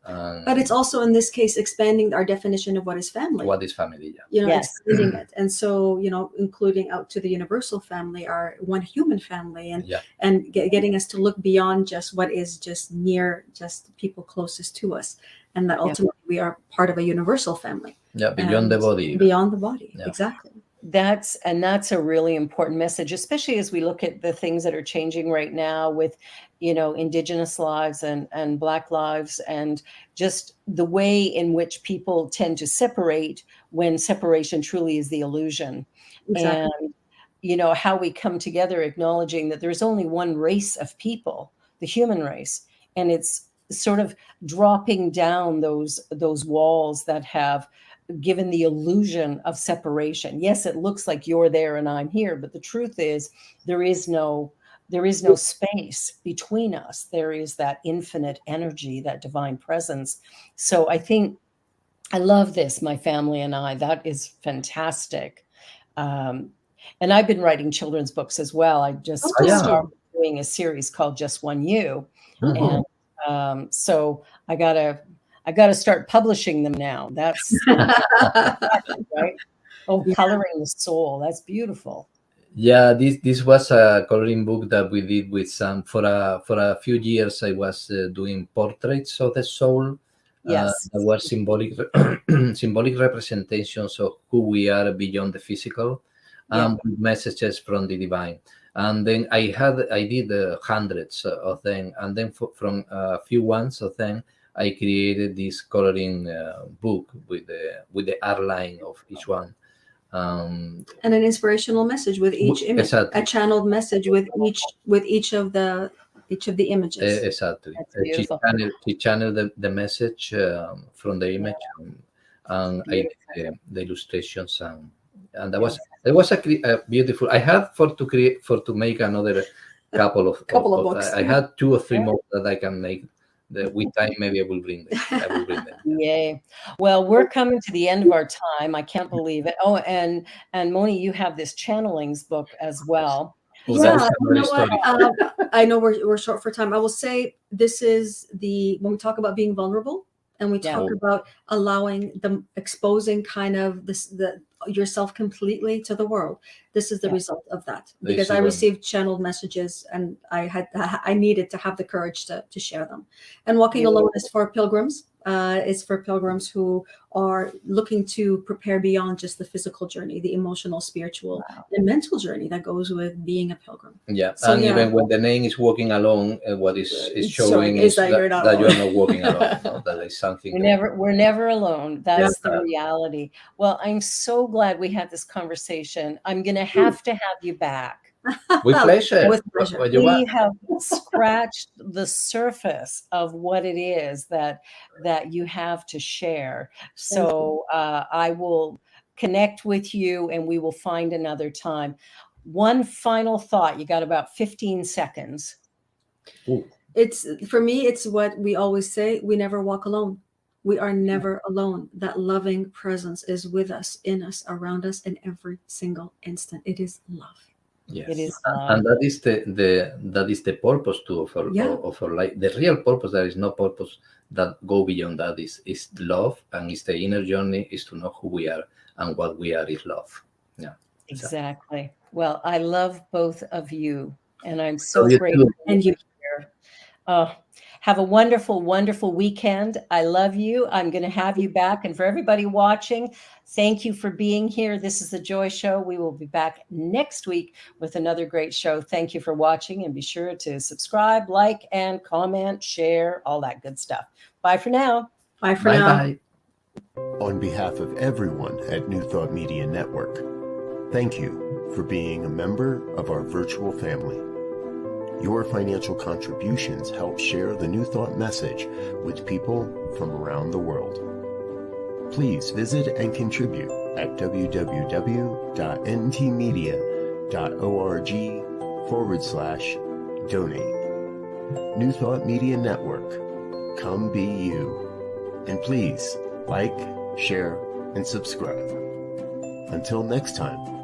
But it's also, in this case, expanding our definition of what is family. What is family? Yeah. You know, Yes. expanding it, and so including out to the universal family, our one human family, and getting us to look beyond just what is just near, just people closest to us, and that ultimately we are part of a universal family. Yeah, beyond the body. Beyond the body, exactly. That's a really important message, especially as we look at the things that are changing right now with, Indigenous lives and Black lives, and just the way in which people tend to separate when separation truly is the illusion. Exactly. And, how we come together acknowledging that there's only one race of people, the human race, and it's sort of dropping down those walls that have given the illusion of separation. Yes, it looks like you're there and I'm here, but the truth is there is no space between us. There is that infinite energy, that divine presence. So I think I love this, My Family and I. That is fantastic. And I've been writing children's books as well. I just started doing a series called Just One You. And so I gotta start publishing them now. That's right. Oh, Coloring the Soul. That's beautiful. Yeah, this was a coloring book that we did with some for a few years. I was doing portraits of the soul. Yes, that were symbolic representations of who we are beyond the physical, with messages from the divine. And then I did hundreds of them, and then from a few ones of them, I created this coloring book with the art line of each one, and an inspirational message with each image, exactly. A channeled message with each of the images. Exactly. That's beautiful. She channeled the message from the image, and I did the illustrations, and that was a beautiful. I had to make another couple of books. I had 2 or 3 more that I can make. With time, maybe I will bring them. Yay. Well, we're coming to the end of our time. I can't believe it. Oh, and Mony, you have this channelings book as well. Yeah, you know what? I know we're short for time. I will say this is when we talk about being vulnerable, and we talk about allowing exposing kind of yourself completely to the world. This is the result of that, because I received channeled messages, and I needed to have the courage to share them. And Walking Alone is for pilgrims. It's for pilgrims who are looking to prepare beyond just the physical journey, the emotional, spiritual, and mental journey that goes with being a pilgrim. Yeah, so, and even when the name is Walking Alone, what is showing is that you're not walking alone. No, that is something. We're never alone. That's the reality. Well, I'm so glad we had this conversation. I'm going to have you back. With pleasure. We have scratched the surface of what it is that you have to share. So I will connect with you, and we will find another time. One final thought. You got about 15 seconds. Ooh. For me, it's what we always say: we never walk alone. We are never alone. That loving presence is with us, in us, around us, in every single instant. It is love. Yes, it is, and that is the purpose too of our life. The real purpose. There is no purpose that go beyond that. Is love, and it's the inner journey. Is to know who we are, and what we are is love. Yeah, exactly. Well, I love both of you, and I'm so grateful. And you. Have a wonderful, wonderful weekend. I love you. I'm going to have you back. And for everybody watching, thank you for being here. This is The Joy Show. We will be back next week with another great show. Thank you for watching, and be sure to subscribe, like, and comment, share, all that good stuff. Bye for now. Bye for now. Bye. On behalf of everyone at New Thought Media Network, thank you for being a member of our virtual family. Your financial contributions help share the New Thought message with people from around the world. Please visit and contribute at www.ntmedia.org/donate. New Thought Media Network. Come be you. And please like, share, and subscribe. Until next time.